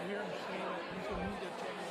I hear him saying that he's going to move their table.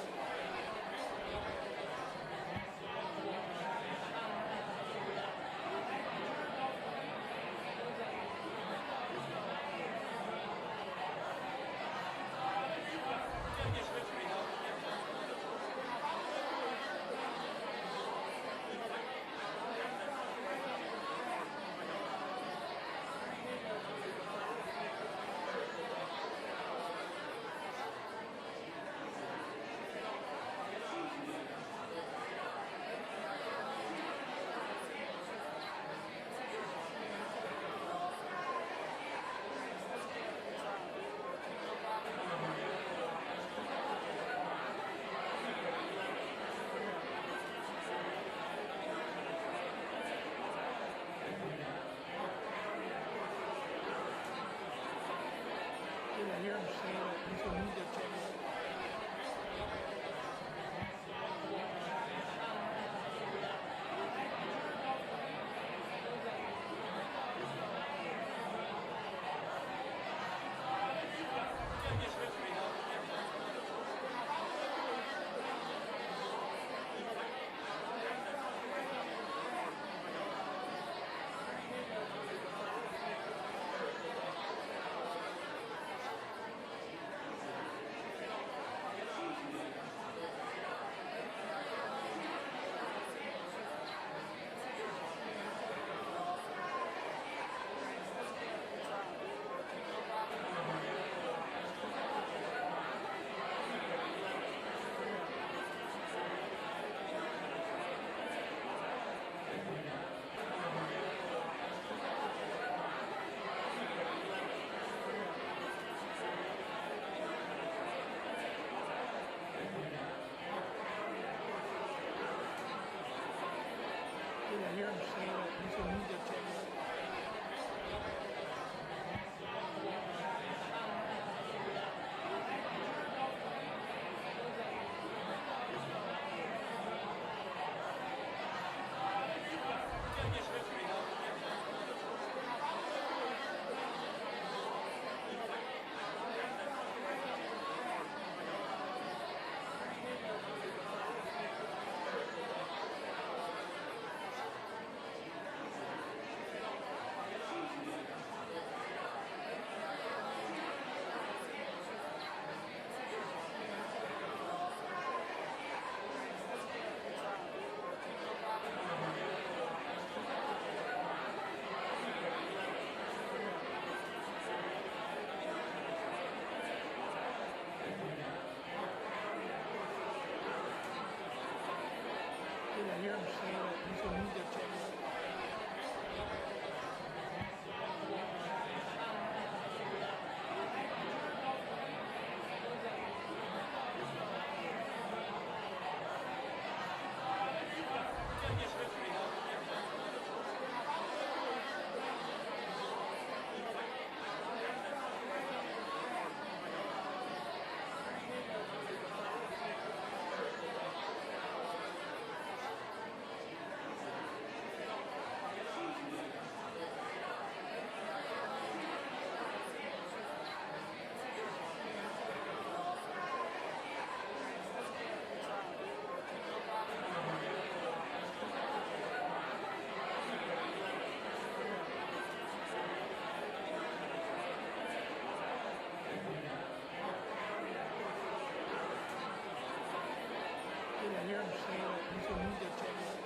I hear him saying that he's going to move their table. I hear him saying that he's going to move their table. I hear him saying that he's going to move their table. I hear him saying that he's going to move their table.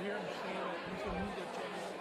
hear him say that he's a media channel.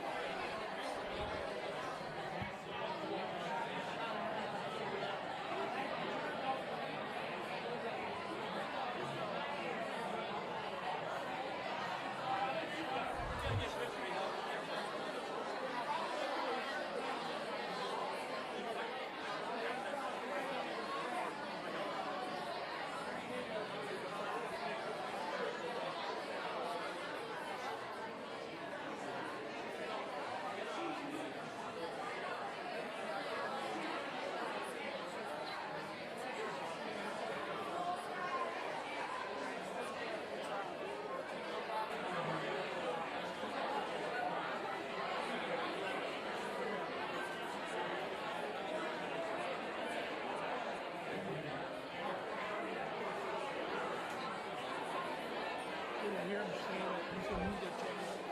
I hear him say that he's a media channel.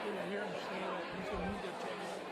I hear him say that he's a media channel.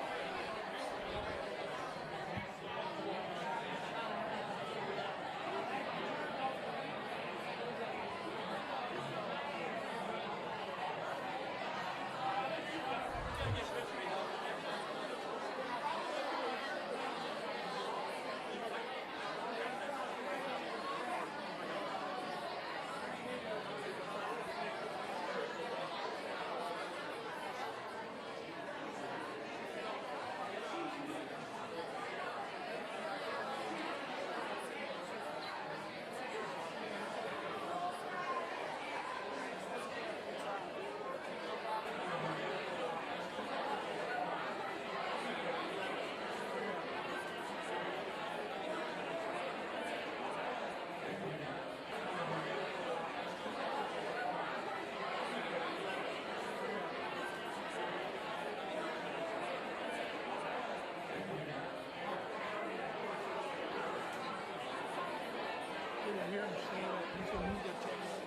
I hear him say that he's a media channel.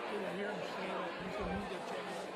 I hear him say that he's a media channel.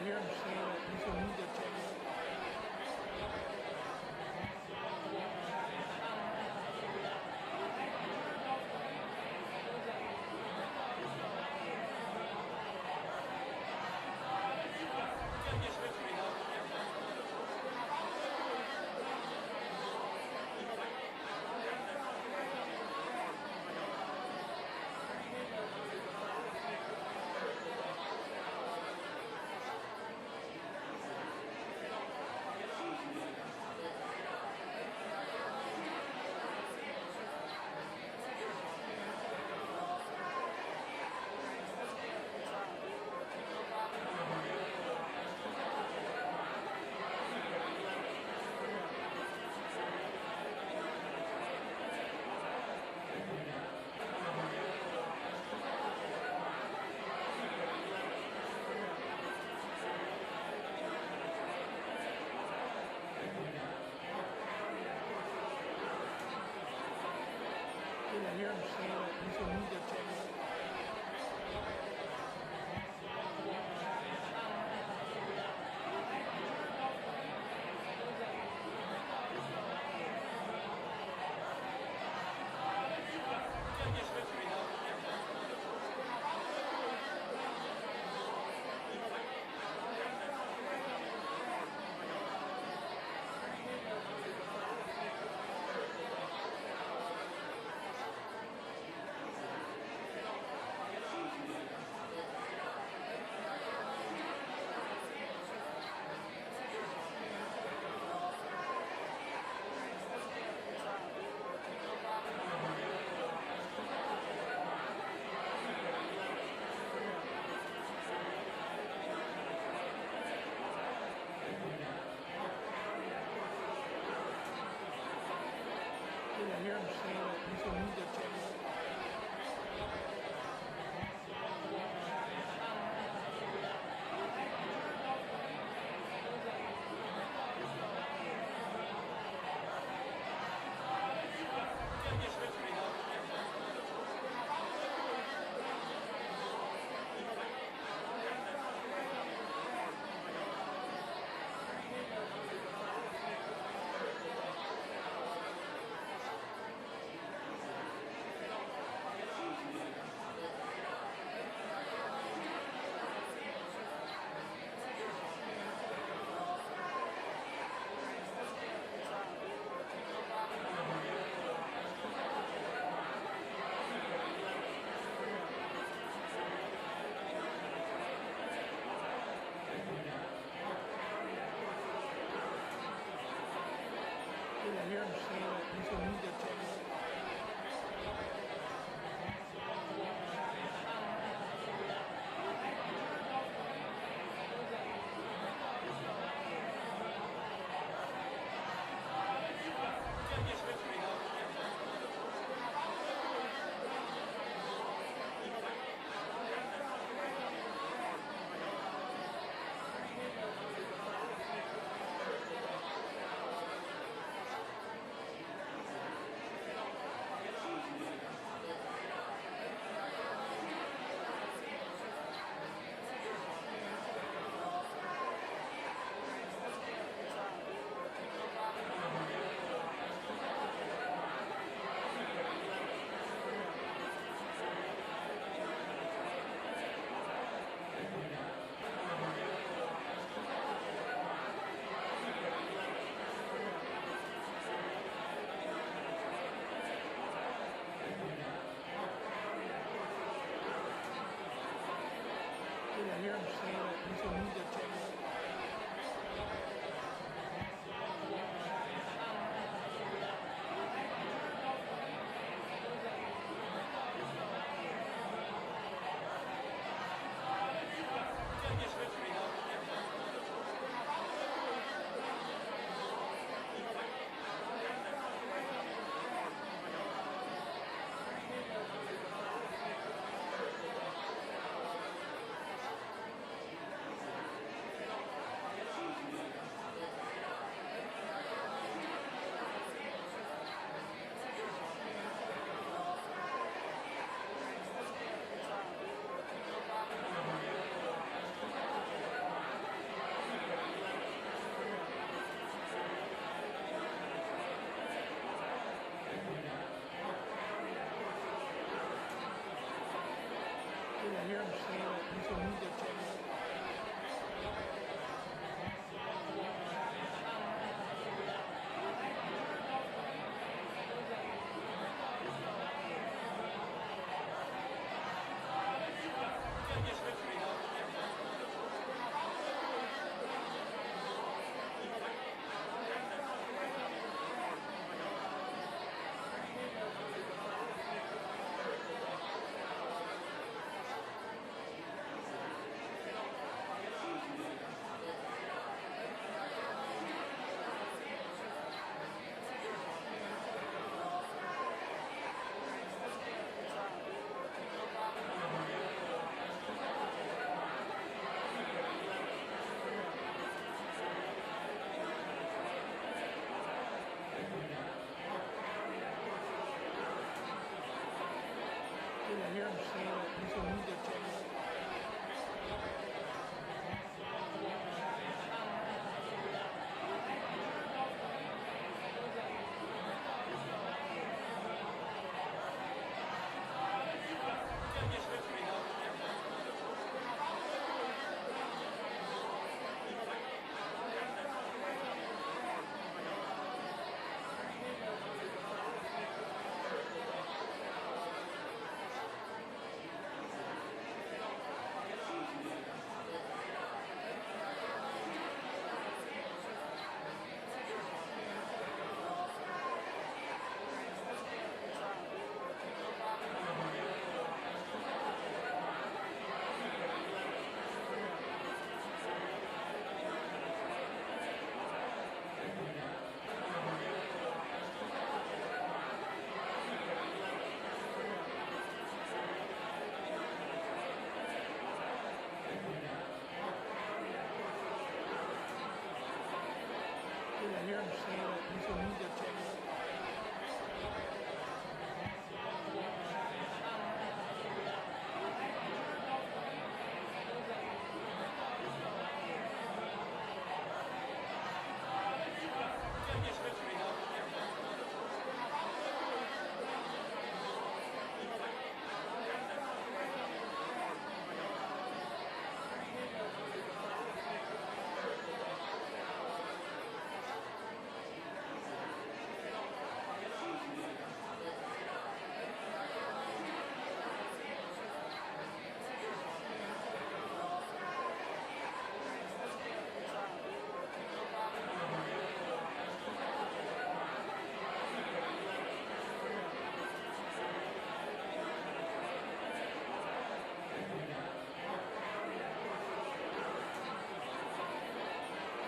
hear him say that he's going to move the chair. I hear him say that he's going to move the chair. I hear him say that he's going to move the chair. I hear him say that he's going to move the chair. I hear him say that he's going to move the chair. hear him say that he's a media trainer. I hear him say that he's a media trainer. I hear him say that he's a media trainer.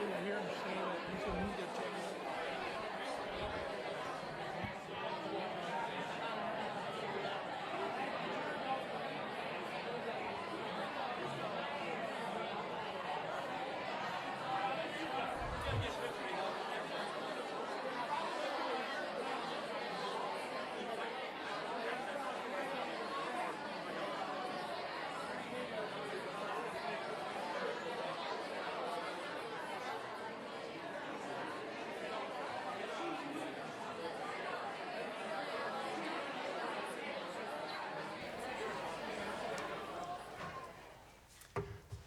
I hear him say that he's a media trainer.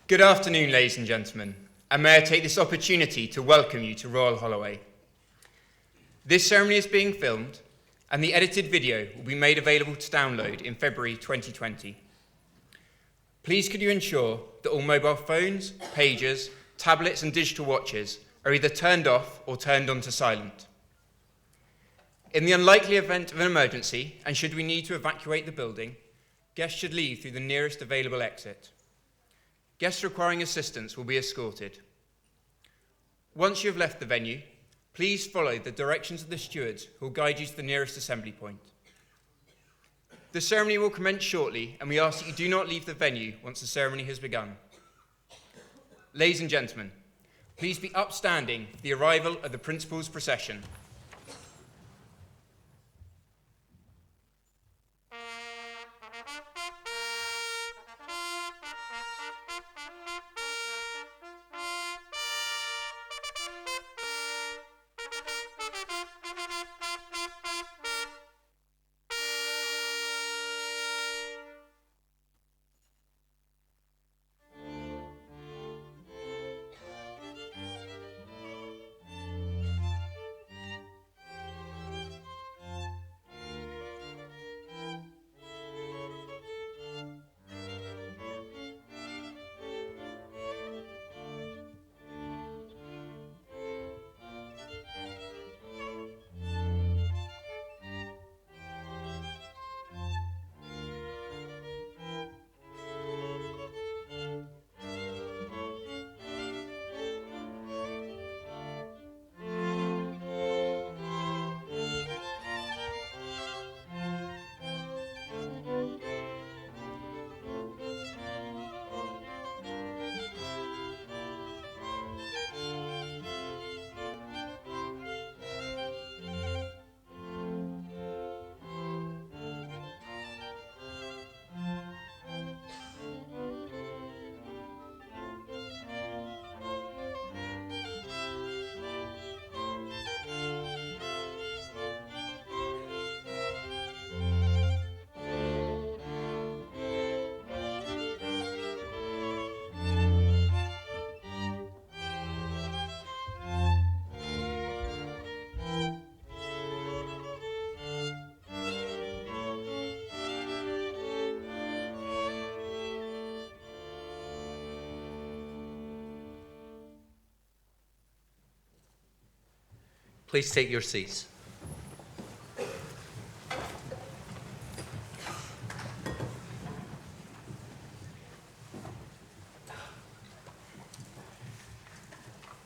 Good afternoon, ladies and gentlemen, and may I take this opportunity to welcome you to Royal Holloway. This ceremony is being filmed, and the edited video will be made available to download in February 2020. Please could you ensure that all mobile phones, pagers, tablets and digital watches are either turned off or turned on to silent. In the unlikely event of an emergency, and should we need to evacuate the building, guests should leave through the nearest available exit. Guests requiring assistance will be escorted. Once you have left the venue, please follow the directions of the stewards who will guide you to the nearest assembly point. The ceremony will commence shortly, and we ask that you do not leave the venue once the ceremony has begun. Ladies and gentlemen, please be upstanding for the arrival of the Principal's procession. Please take your seats.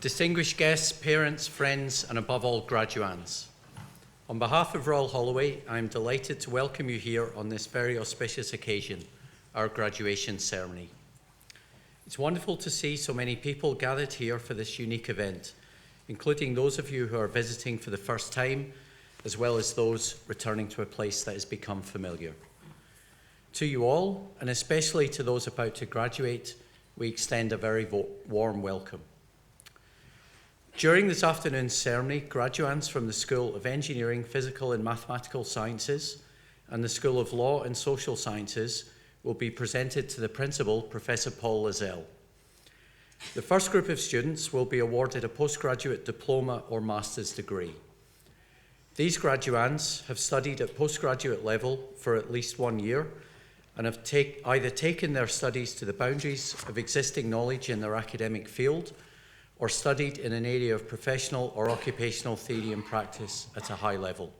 Distinguished guests, parents, friends, and above all, graduands. On behalf of Royal Holloway, I am delighted to welcome you here on this very auspicious occasion, our graduation ceremony. It's wonderful to see so many people gathered here for this unique event, including those of you who are visiting for the first time, as well as those returning to a place that has become familiar. To you all, and especially to those about to graduate, we extend a very warm welcome. During this afternoon's ceremony, graduands from the School of Engineering, Physical and Mathematical Sciences and the School of Law and Social Sciences will be presented to the Principal, Professor Paul Lazelle. The first group of students will be awarded a postgraduate diploma or master's degree. These graduands have studied at postgraduate level for at least 1 year and have either taken their studies to the boundaries of existing knowledge in their academic field or studied in an area of professional or occupational theory and practice at a high level.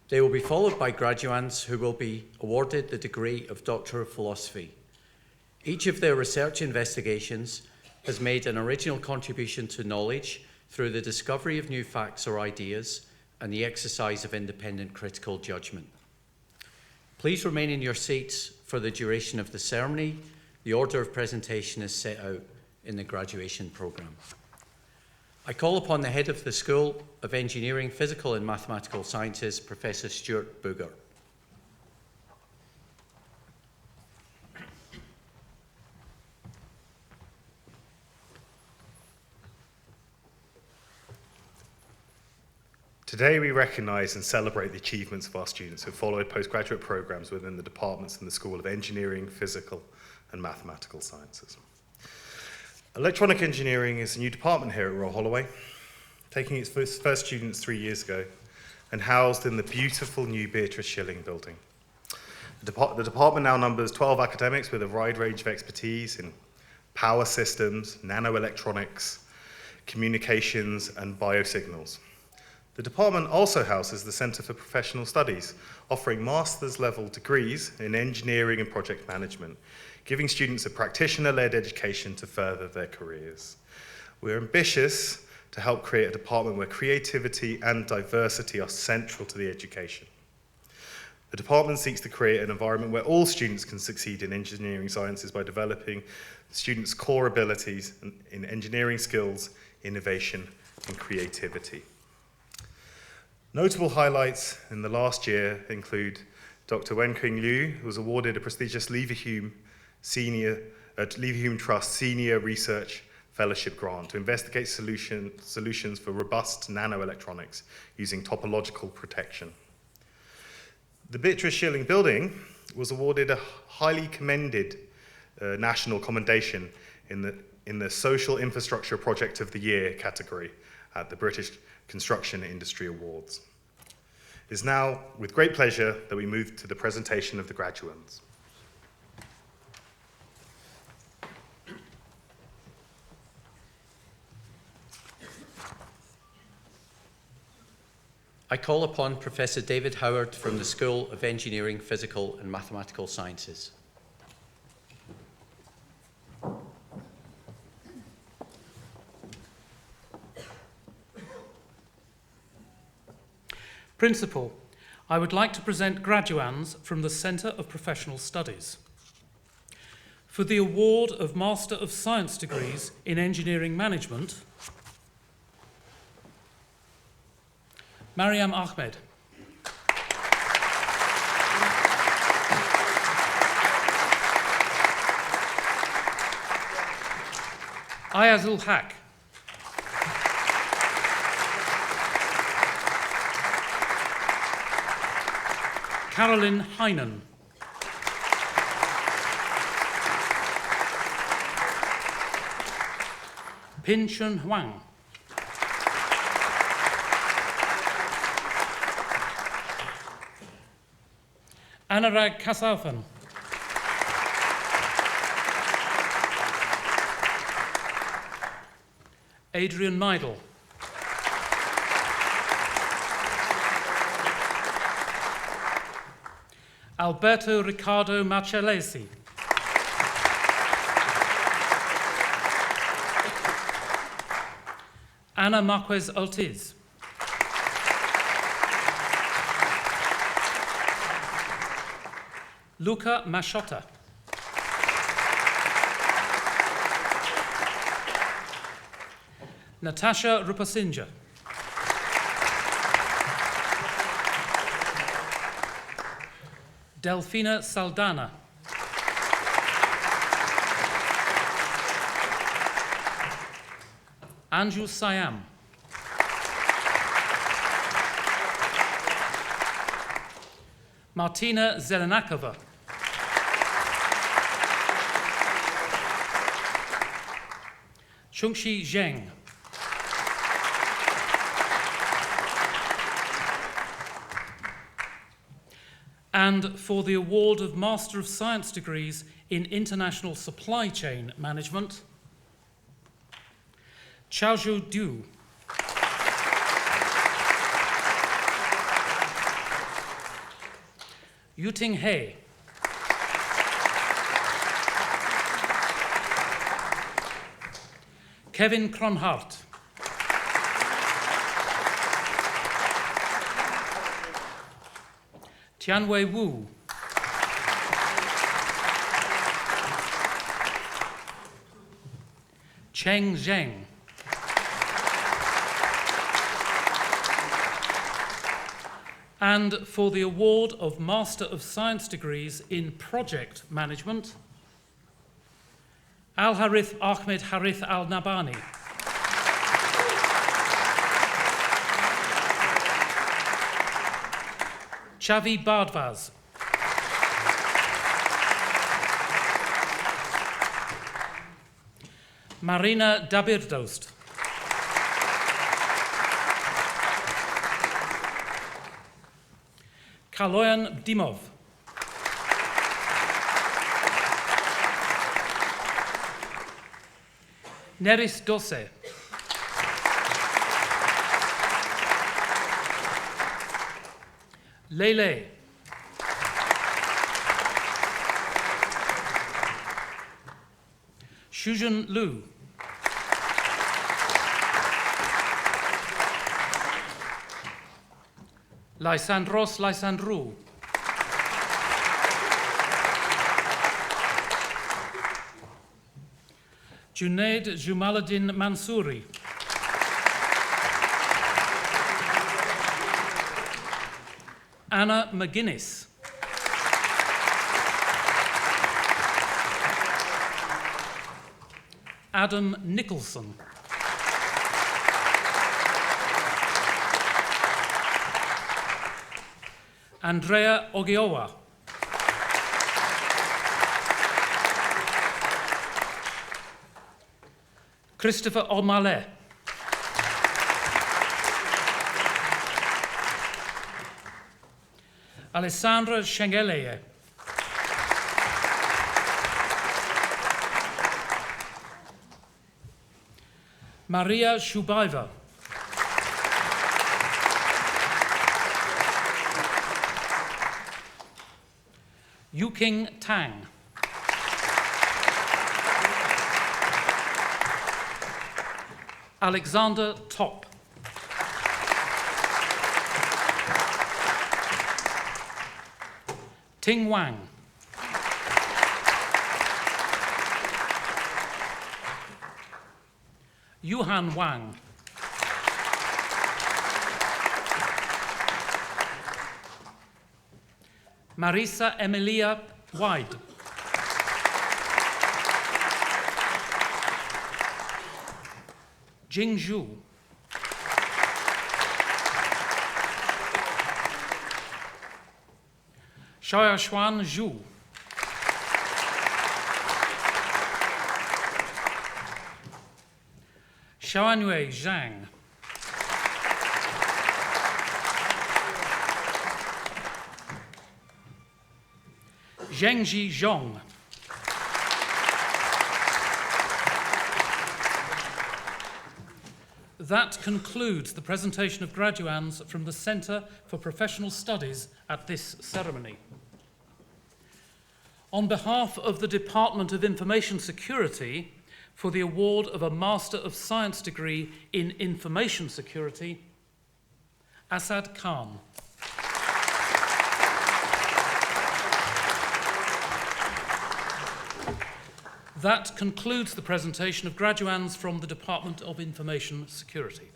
They will be followed by graduands who will be awarded the degree of Doctor of Philosophy. Each of their research investigations has made an original contribution to knowledge through the discovery of new facts or ideas and the exercise of independent critical judgment. Please remain in your seats for the duration of the ceremony. The order of presentation is set out in the graduation programme. I call upon the head of the School of Engineering, Physical and Mathematical Sciences, Professor Stuart Booger. Today we recognise and celebrate the achievements of our students who followed postgraduate programmes within the departments in the School of Engineering, Physical and Mathematical Sciences. Electronic engineering is a new department here at Royal Holloway, taking its first students 3 years ago and housed in the beautiful new Beatrice Shilling building. The department now numbers 12 academics with a wide range of expertise in power systems, nanoelectronics, communications and biosignals. The department also houses the Centre for Professional Studies, offering master's level degrees in engineering and project management, giving students a practitioner-led education to further their careers. We're ambitious to help create a department where creativity and diversity are central to the education. The department seeks to create an environment where all students can succeed in engineering sciences by developing students' core abilities in engineering skills, innovation, and creativity. Notable highlights in the last year include Dr. Wen-Qing Liu, who was awarded a prestigious Leverhulme Trust Senior Research Fellowship Grant to investigate solutions for robust nanoelectronics using topological protection. The Beatrice Shilling building was awarded a highly commended national commendation in the Social Infrastructure Project of the Year category at the British Construction Industry Awards. It is now with great pleasure that we move to the presentation of the graduands. I call upon Professor David Howard from the School of Engineering, Physical and Mathematical Sciences. Principal, I would like to present graduands from the Centre of Professional Studies. For the award of Master of Science degrees in Engineering Management, Mariam Ahmed. Ayazul Haq. Carolyn Heinen. Pin Chun Huang. Anurag Kasaupan. Adrian Neidl. Alberto Ricardo Marcellesi. Ana Marquez Ortiz. Luca Masciota. Natasha Rupasinja. Delfina Saldana. Anju Siam. Martina Zelenakova. Chungxi Zheng. And for the award of Master of Science degrees in International Supply Chain Management, Chaozhou Du. Yuting He. Kevin Cronhart. Tianwei Wu. Cheng Zheng. And for the award of Master of Science degrees in Project Management, Al Harith Ahmed Harith Al Nabani. Chavi Bardvaz. Marina Dabirdost. Kaloyan Dimov. Neris Dose. Lele. Shujun Lu. Lysandros Lysandrou. Junaid Jumaluddin Mansouri. Anna McGuinness. Adam Nicholson. Andrea Ogiowa. Christopher O'Malley. Alessandra Schengeleye. Maria Shubaiva. Yuking Tang. Alexander Top. Ting Wang. Yuhan Wang. Marisa Emilia Wide. Jing Zhu. Xiaoyuan Zhu. Xiaoyue Zhang. Zhengji Zhong. That concludes the presentation of graduands from the Centre for Professional Studies at this ceremony. On behalf of the Department of Information Security, for the award of a Master of Science degree in Information Security, Asad Khan. That concludes the presentation of graduands from the Department of Information Security.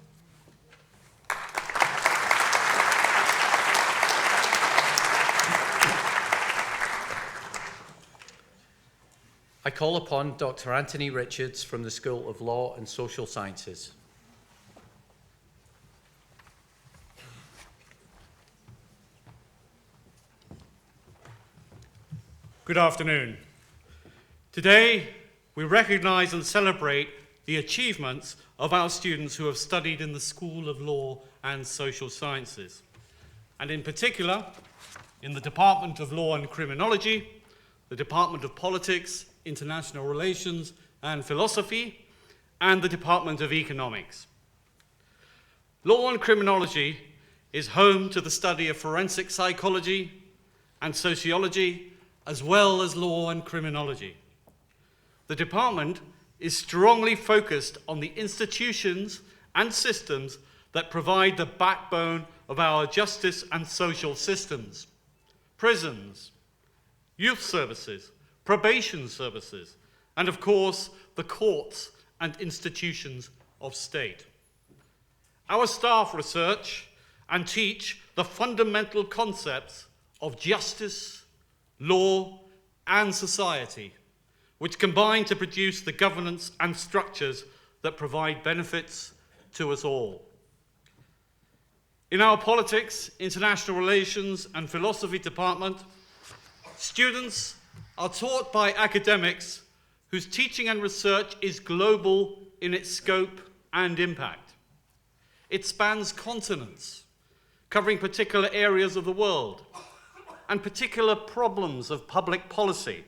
I call upon Dr. Anthony Richards from the School of Law and Social Sciences. Good afternoon. Today, we recognise and celebrate the achievements of our students who have studied in the School of Law and Social Sciences, and in particular, in the Department of Law and Criminology, the Department of Politics, International Relations and Philosophy, and the Department of Economics. Law and Criminology is home to the study of forensic psychology and sociology, as well as law and criminology. The department is strongly focused on the institutions and systems that provide the backbone of our justice and social systems: prisons, youth services, probation services, and of course, the courts and institutions of state. Our staff research and teach the fundamental concepts of justice, law, and society, which combine to produce the governance and structures that provide benefits to us all. In our politics, international relations, and philosophy department, students are taught by academics whose teaching and research is global in its scope and impact. It spans continents, covering particular areas of the world and particular problems of public policy,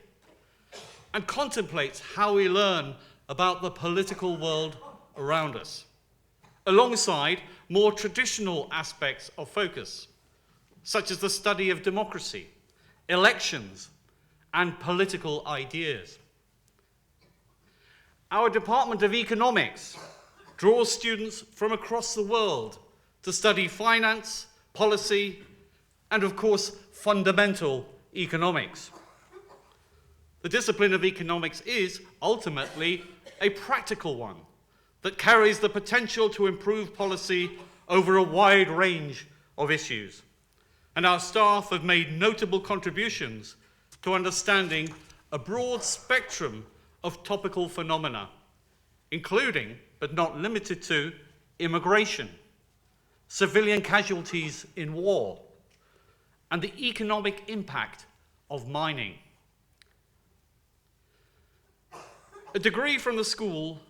and contemplates how we learn about the political world around us, alongside more traditional aspects of focus, such as the study of democracy, elections, and political ideas. Our Department of Economics draws students from across the world to study finance, policy, and of course, fundamental economics. The discipline of economics is ultimately a practical one that carries the potential to improve policy over a wide range of issues. And our staff have made notable contributions to understanding a broad spectrum of topical phenomena, including, but not limited to, immigration, civilian casualties in war, and the economic impact of mining. A degree from the school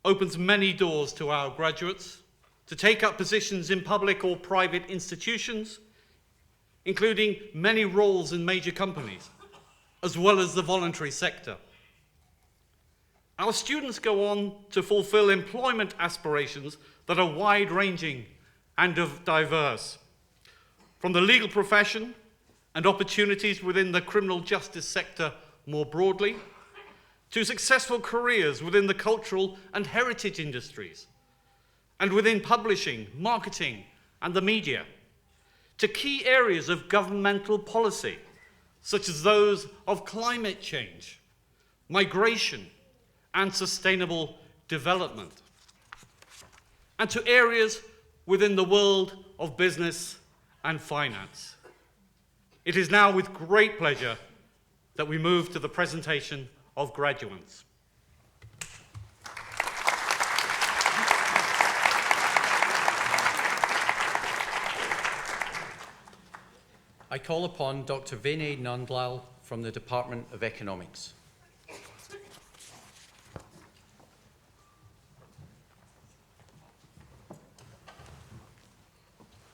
opens many doors to our graduates to take up positions in public or private institutions, including many roles in major companies, as well as the voluntary sector. Our students go on to fulfill employment aspirations that are wide-ranging and diverse, from the legal profession and opportunities within the criminal justice sector more broadly, to successful careers within the cultural and heritage industries, and within publishing, marketing, and the media, to key areas of governmental policy, such as those of climate change, migration, and sustainable development, and to areas within the world of business and finance. It is now with great pleasure that we move to the presentation of graduands. I call upon Dr. Vinay Nandlal from the Department of Economics.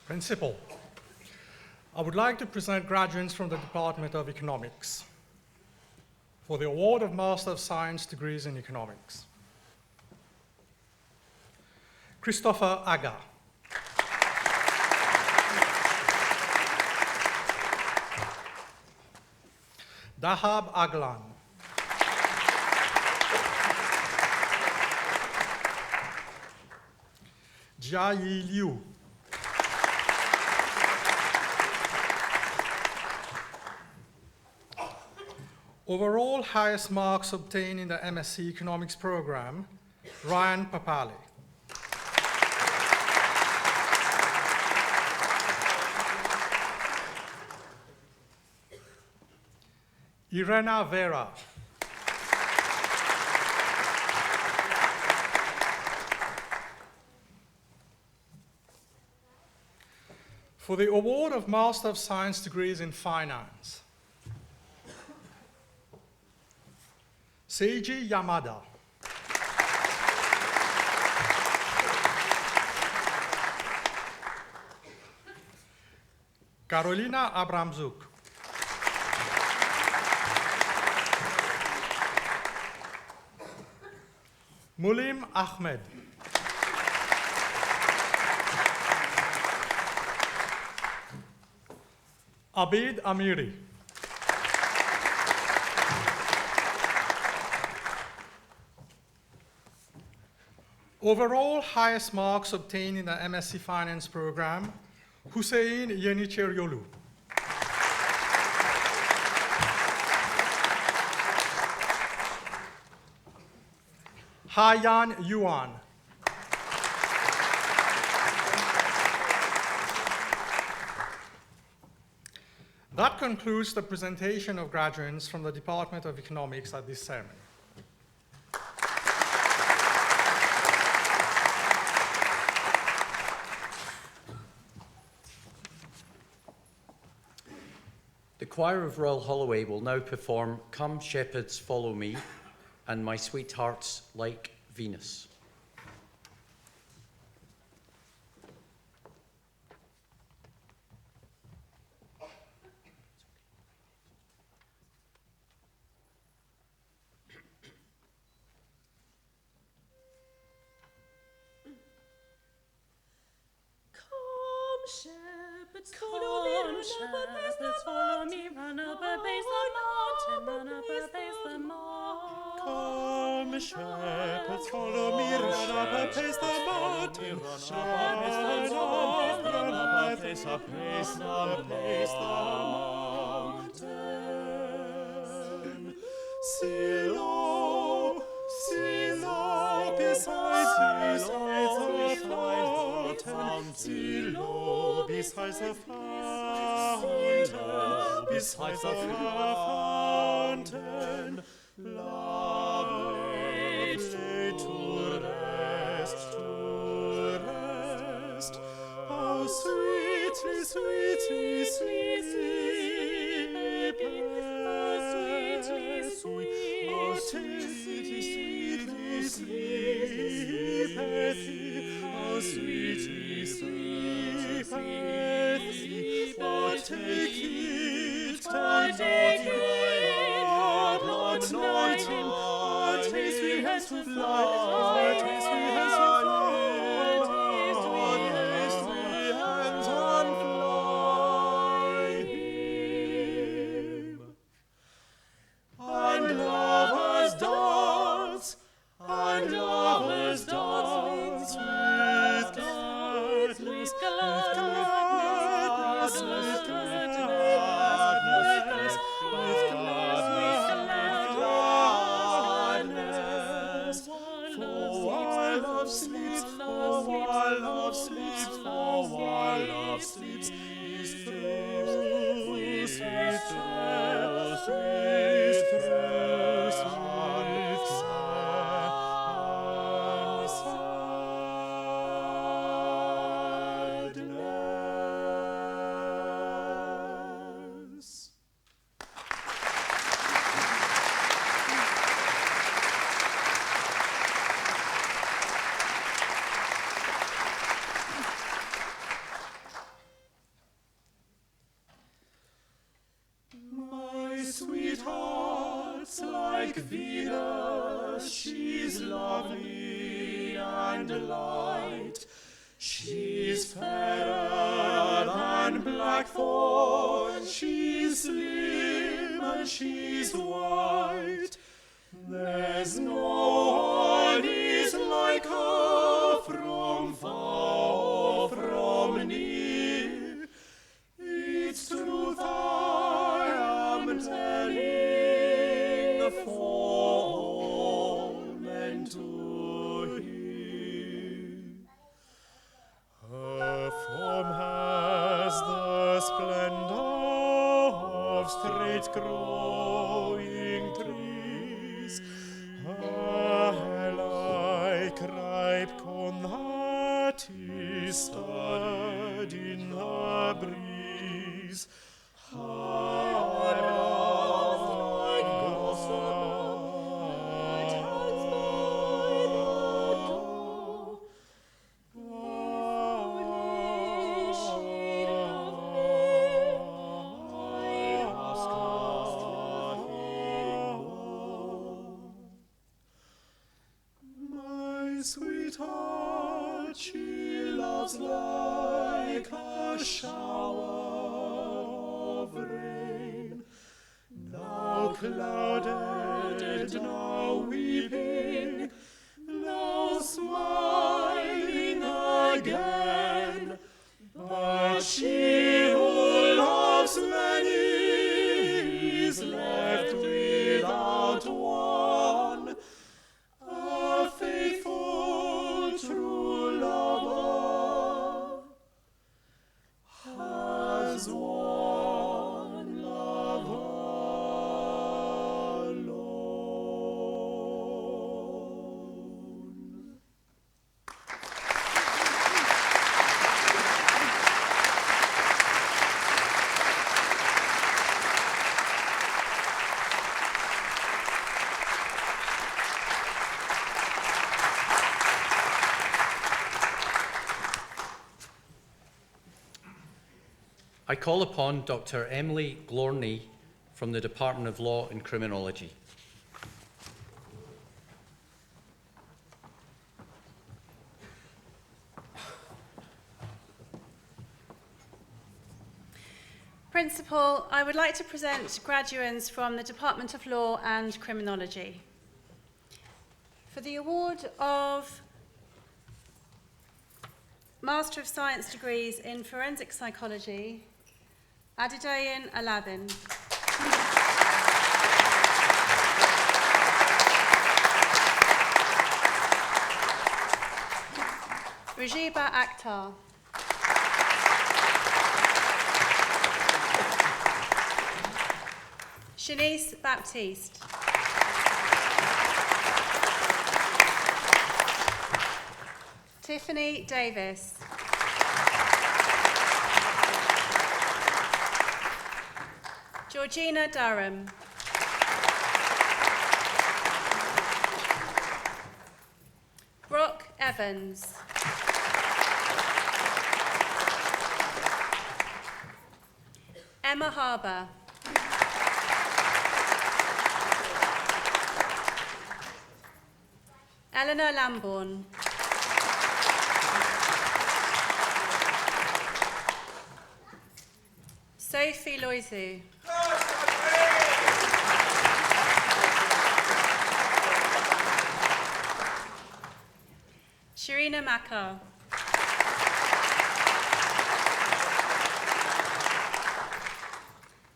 Principal, I would like to present graduates from the Department of Economics for the award of Master of Science degrees in Economics. Christopher Aga. Dahab Aglan. Jia Yi Liu. Overall highest marks obtained in the MSc Economics program, Ryan Papale. Irena Vera. For the award of Master of Science degrees in Finance, Seiji Yamada. Carolina Abramzuk. Mulim Ahmed. Abid Amiri. Overall highest marks obtained in the MSc Finance program, Hussein Yenicheryolu. Haiyan Yuan. That concludes the presentation of graduates from the Department of Economics at this ceremony. The choir of Royal Holloway will now perform Come Shepherds Follow Me and My Sweetheart's Like Venus. Shepherds follow me, run up a base the mountain, run up a base the mountain. Come, shepherds, follow me, run up a pace the mountain, run up a pace the mountain. Silo, Silo, beside the fountain, Silo, beside the fountain, beside the fountain, lovely to rest, how sweetly, sweetly sleep, how sweetly, sweetly sleepeth he, how sweetly sleepeth he. But take heed, not night him, but his sweet hands to fly, but his sweet hands to fly, his sweet hands on fly him. And lovers dance with gladness, with gladness, for while love sleeps, sweetheart's like Venus, she's lovely and light. She's fairer than blackthorn, she's slim and she's white. There's no one is like her from far or from near. It's truth I am telling for all men to hear. Her form has the splendor of straight growing trees. Her like ripe corn that is stirred in the breeze. Her arms like gossamer that hangs by the door. Holy shade of me, I ask nothing more. My sweetheart, she loves like a shower of rain, now clouded, now weeping, now smiling again. But she who loves many is left without one. A faithful, true lover has one love alone. I call upon Dr. Emily Glorney from the Department of Law and Criminology. Principal, I would like to present graduates from the Department of Law and Criminology. For the award of Master of Science degrees in Forensic Psychology, Adedayan Alabin. Rajiba Akhtar. Shanice Baptiste. Tiffany Davis. Georgina Durham. Brooke Evans. Emma Harbour. Eleanor Lambourne. Sophie Loiseau. Sharina Makar.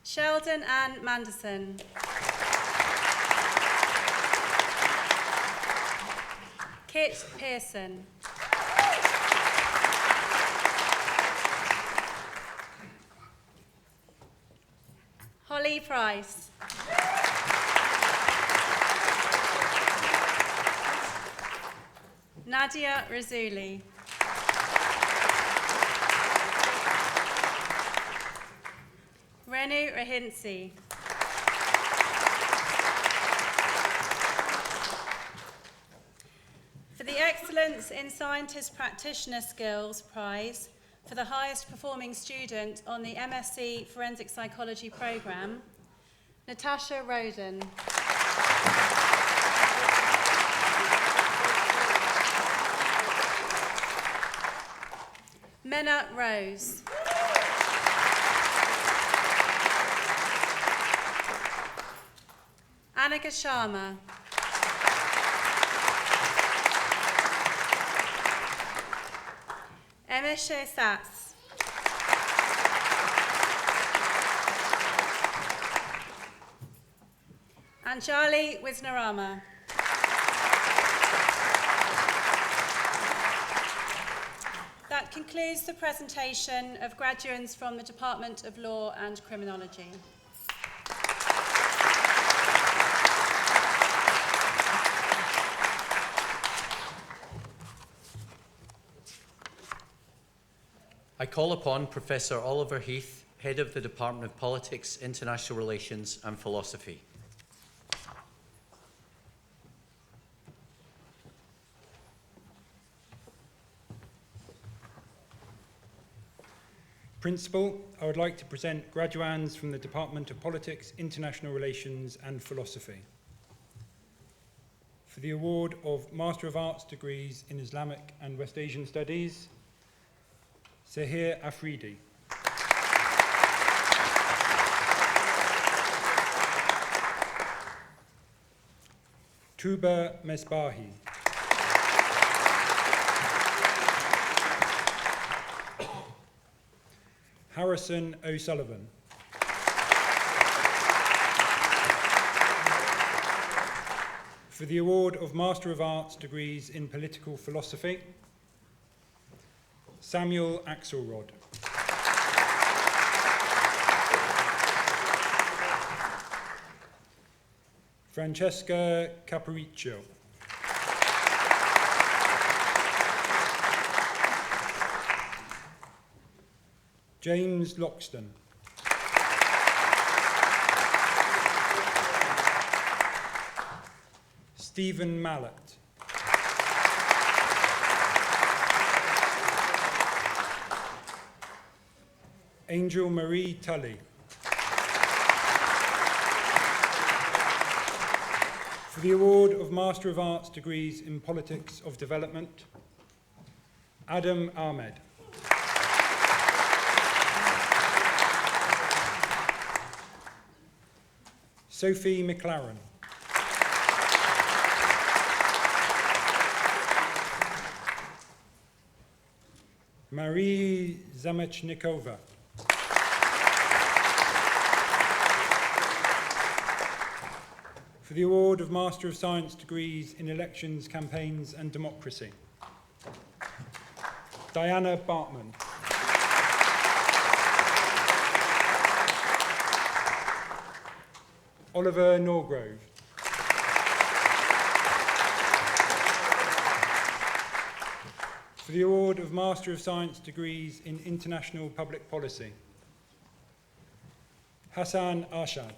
Sheldon Ann Manderson. Kit Pearson. Holly Price. Nadia Razuli. Renu Rahinsi. For the Excellence in Scientist Practitioner Skills Prize for the highest performing student on the MSc Forensic Psychology programme, Natasha Roden. Mena Rose. Anaga Sharma. Emma Sats. Anjali Wisnarama. That concludes the presentation of graduates from the Department of Law and Criminology. I call upon Professor Oliver Heath, Head of the Department of Politics, International Relations and Philosophy. Principal, I would like to present graduands from the Department of Politics, International Relations and Philosophy for the award of Master of Arts degrees in Islamic and West Asian Studies, Sahir Afridi. Tuba Mesbahi. Harrison O'Sullivan. For the award of Master of Arts degrees in Political Philosophy, Samuel Axelrod. Francesca Capriccio. James Loxton. Stephen Mallet. Angel Marie Tully. For the award of Master of Arts degrees in Politics of Development, Adam Ahmed. Sophie McLaren. Marie Zamechnikova. For the award of Master of Science degrees in Elections, Campaigns and Democracy, Diana Bartman. Oliver Norgrove. For the award of Master of Science degrees in International Public Policy, Hassan Arshad.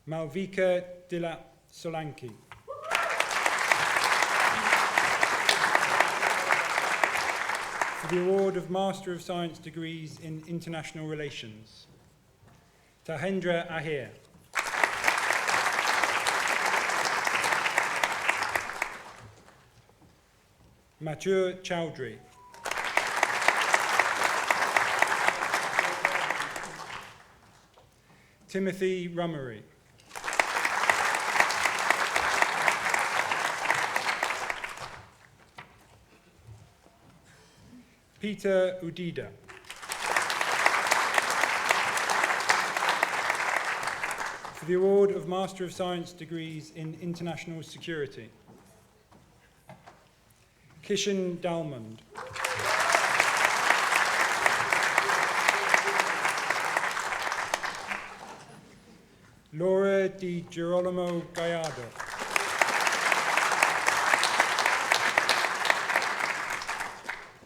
Malvika Dilap Solanki. For the award of Master of Science degrees in International Relations, Tahendra Ahir. Mathieu Chowdhury. Timothy Rummery. Peter Udida. For the award of Master of Science degrees in International Security, Kishan Dalmond. Laura Di Girolamo Gallardo.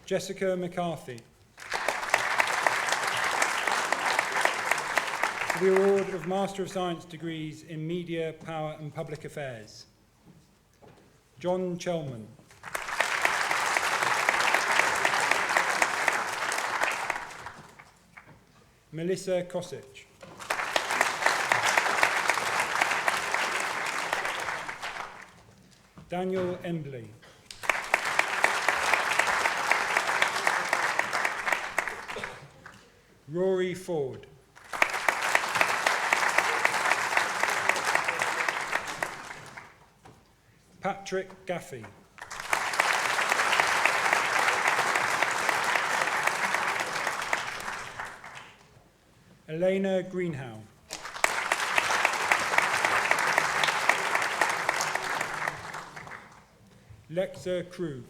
Jessica McCarthy. For the award of Master of Science degrees in Media, Power and Public Affairs, John Chelman. Melissa Kosic. Daniel Embley. Rory Ford. Patrick Gaffey. Elena Greenhow. Lexa Krug.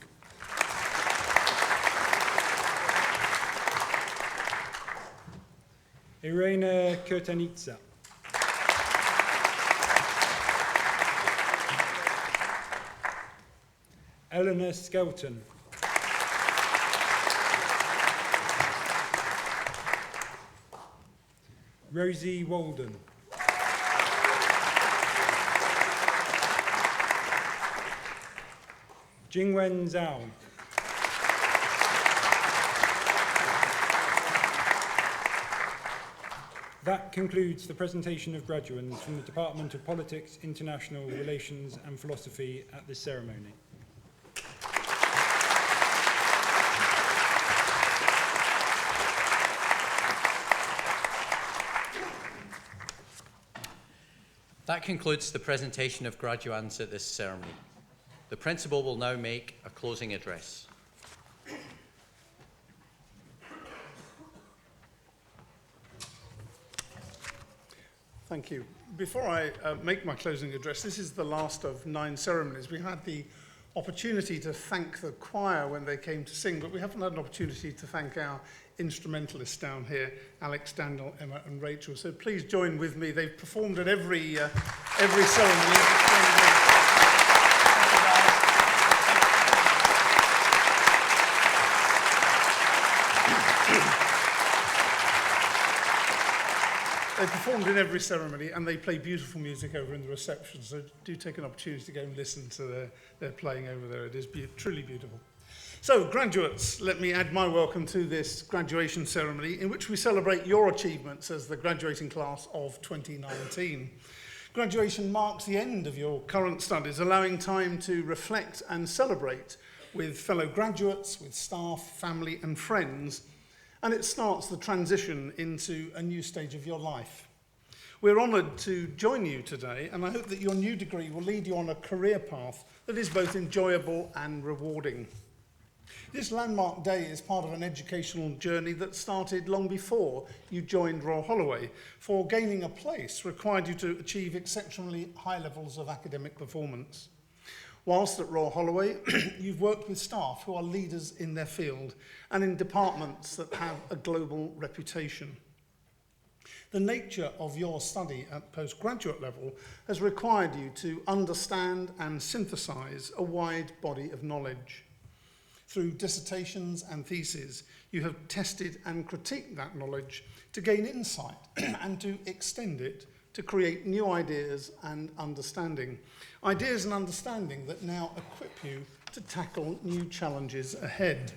Irena Kurtanitsa. Eleanor Skelton. Rosie Walden. Jingwen Zhao. That concludes the presentation of graduands from the Department of Politics, International Relations and Philosophy at this ceremony. That concludes the presentation of graduands at this ceremony. The Principal will now make a closing address. Thank you. Before I make my closing address, this is the last of 9 ceremonies. We had the opportunity to thank the choir when they came to sing, but we haven't had an opportunity to thank our instrumentalists down here, Alex, Daniel, Emma and Rachel. So please join with me. They've performed at every ceremony. They performed in every ceremony and they play beautiful music over in the reception, so do take an opportunity to go and listen to their playing over there. It is truly beautiful. So, graduates, let me add my welcome to this graduation ceremony in which we celebrate your achievements as the graduating class of 2019. Graduation marks the end of your current studies, allowing time to reflect and celebrate with fellow graduates, with staff, family and friends, and it starts the transition into a new stage of your life. We're honoured to join you today, and I hope that your new degree will lead you on a career path that is both enjoyable and rewarding. This landmark day is part of an educational journey that started long before you joined Royal Holloway, for gaining a place required you to achieve exceptionally high levels of academic performance. Whilst at Royal Holloway, you've worked with staff who are leaders in their field and in departments that have a global reputation. The nature of your study at postgraduate level has required you to understand and synthesize a wide body of knowledge. Through dissertations and theses, you have tested and critiqued that knowledge to gain insight and to extend it to create new ideas and understanding. Ideas and understanding that now equip you to tackle new challenges ahead.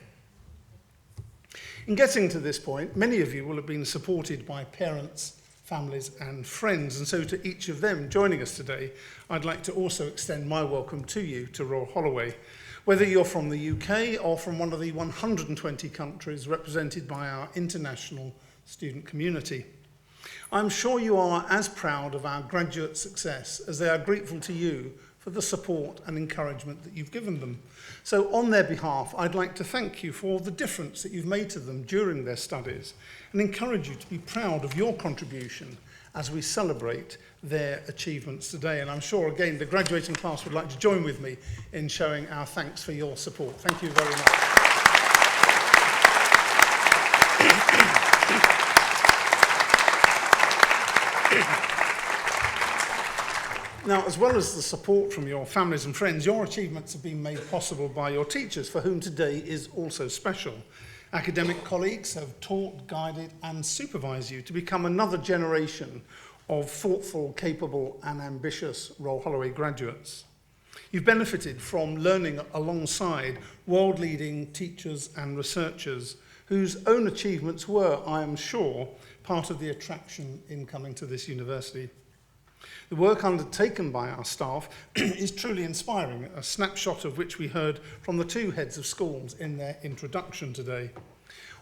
In getting to this point, many of you will have been supported by parents, families and friends, and so to each of them joining us today, I'd like to also extend my welcome to you to Royal Holloway. Whether you're from the UK or from one of the 120 countries represented by our international student community. I'm sure you are as proud of our graduate success as they are grateful to you for the support and encouragement that you've given them. So on their behalf, I'd like to thank you for the difference that you've made to them during their studies and encourage you to be proud of your contribution as we celebrate their achievements today. And I'm sure, again, the graduating class would like to join with me in showing our thanks for your support. Thank you very much. Now, as well as the support from your families and friends, your achievements have been made possible by your teachers, for whom today is also special. Academic colleagues have taught, guided and supervised you to become another generation of thoughtful, capable and ambitious Royal Holloway graduates. You've benefited from learning alongside world-leading teachers and researchers whose own achievements were, I am sure, part of the attraction in coming to this university. The work undertaken by our staff is truly inspiring, a snapshot of which we heard from the 2 heads of schools in their introduction today.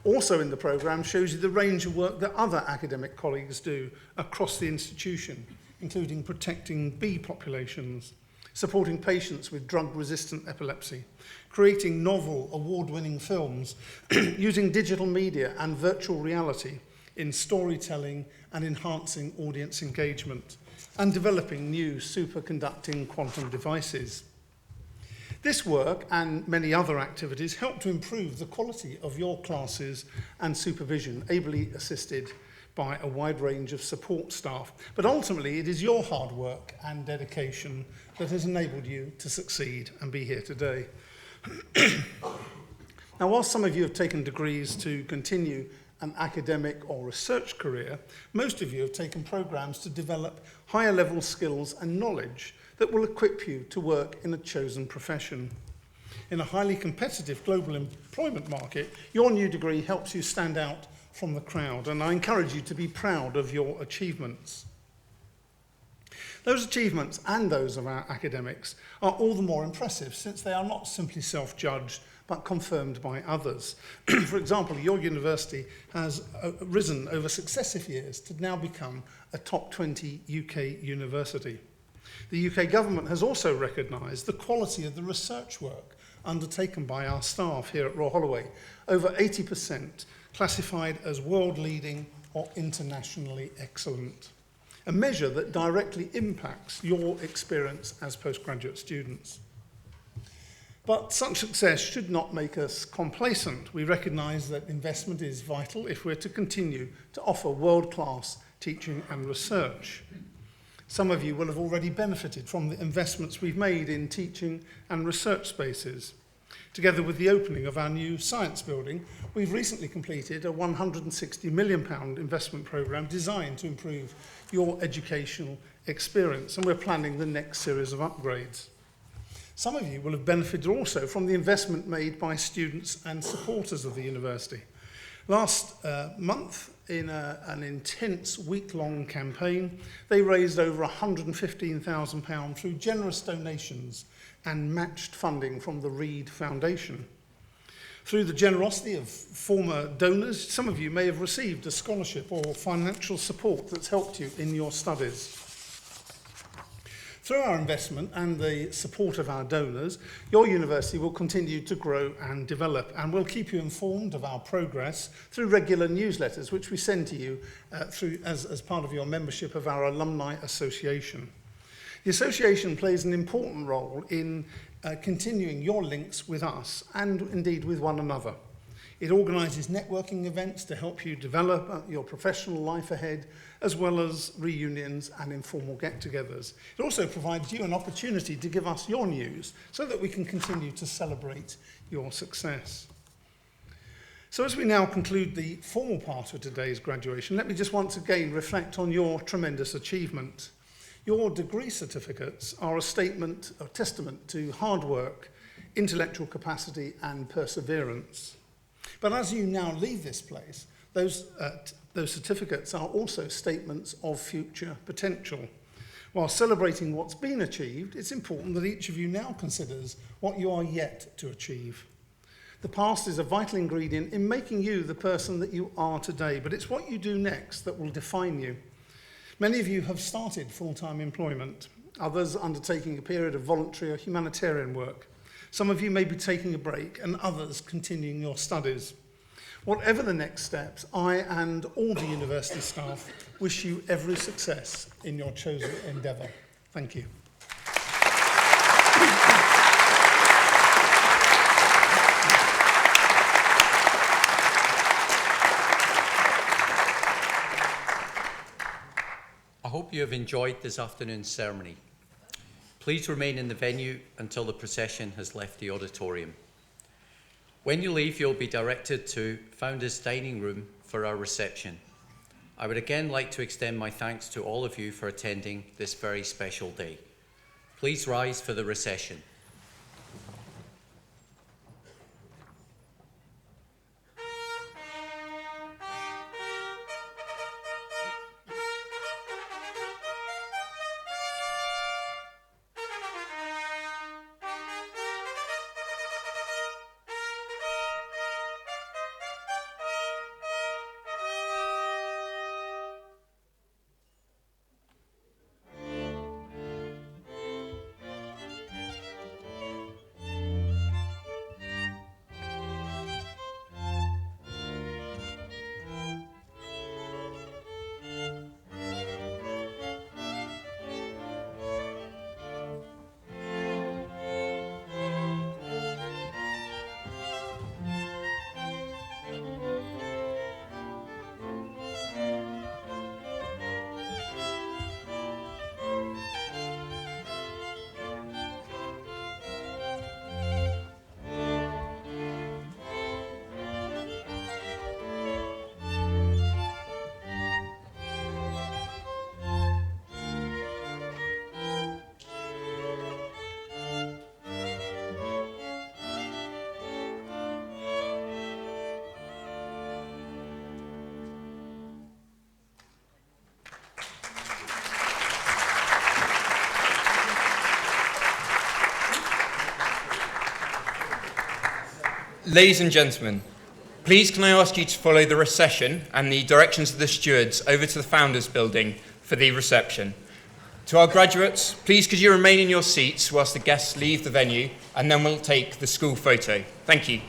Also in the programme shows you the range of work that other academic colleagues do across the institution, including protecting bee populations, supporting patients with drug-resistant epilepsy, creating novel, award-winning films, using digital media and virtual reality in storytelling and enhancing audience engagement, and developing new superconducting quantum devices. This work and many other activities help to improve the quality of your classes and supervision, ably assisted by a wide range of support staff. But ultimately, it is your hard work and dedication that has enabled you to succeed and be here today. Now, whilst some of you have taken degrees to continue an academic or research career, most of you have taken programs to develop higher level skills and knowledge that will equip you to work in a chosen profession. In a highly competitive global employment market, your new degree helps you stand out from the crowd, and I encourage you to be proud of your achievements. Those achievements and those of our academics are all the more impressive since they are not simply self-judged but confirmed by others. For example, your university has risen over successive years to now become a top 20 UK university. The UK government has also recognised the quality of the research work undertaken by our staff here at Royal Holloway, over 80% classified as world-leading or internationally excellent, a measure that directly impacts your experience as postgraduate students. But such success should not make us complacent. We recognise that investment is vital if we're to continue to offer world-class teaching and research. Some of you will have already benefited from the investments we've made in teaching and research spaces. Together with the opening of our new science building, we've recently completed a £160 million investment programme designed to improve your educational experience, and we're planning the next series of upgrades. Some of you will have benefited also from the investment made by students and supporters of the university. Last month, in an intense week-long campaign, they raised over £115,000 through generous donations and matched funding from the Reed Foundation. Through the generosity of former donors, some of you may have received a scholarship or financial support that's helped you in your studies. Through our investment and the support of our donors, your university will continue to grow and develop, and we'll keep you informed of our progress through regular newsletters, which we send to you as part of your membership of our Alumni Association. The association plays an important role in continuing your links with us and indeed with one another. It organises networking events to help you develop your professional life ahead, as well as reunions and informal get-togethers. It also provides you an opportunity to give us your news so that we can continue to celebrate your success. So as we now conclude the formal part of today's graduation, let me just once again reflect on your tremendous achievement. Your degree certificates are a statement, a testament to hard work, intellectual capacity and perseverance. But as you now leave this place, those certificates are also statements of future potential. While celebrating what's been achieved, it's important that each of you now considers what you are yet to achieve. The past is a vital ingredient in making you the person that you are today, but it's what you do next that will define you. Many of you have started full-time employment, others undertaking a period of voluntary or humanitarian work. Some of you may be taking a break, and others continuing your studies. Whatever the next steps, I and all the university staff wish you every success in your chosen endeavour. Thank you. I hope you have enjoyed this afternoon's ceremony. Please remain in the venue until the procession has left the auditorium. When you leave, you'll be directed to Founders Dining Room for our reception. I would again like to extend my thanks to all of you for attending this very special day. Please rise for the recession. Ladies and gentlemen, please can I ask you to follow the recession and the directions of the stewards over to the Founders Building for the reception. To our graduates, please could you remain in your seats whilst the guests leave the venue, and then we'll take the school photo. Thank you.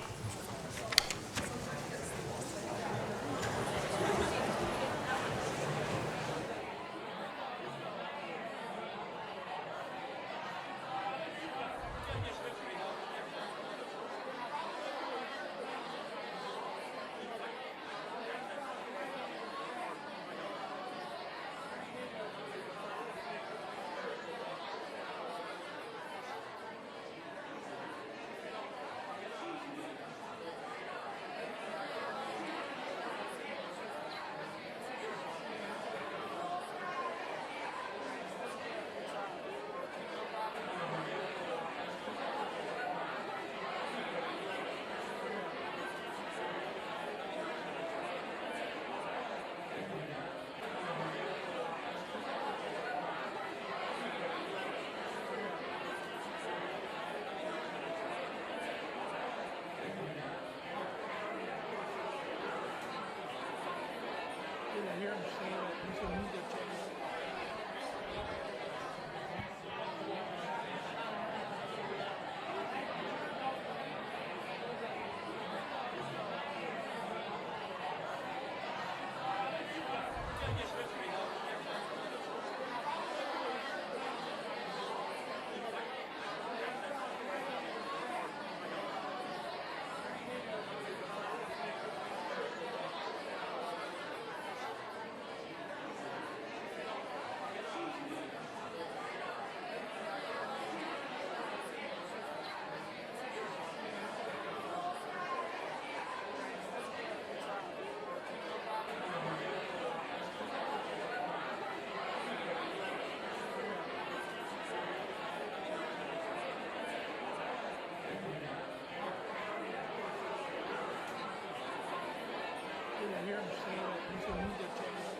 Hear him say that social media channel. Hear him say that social media channel.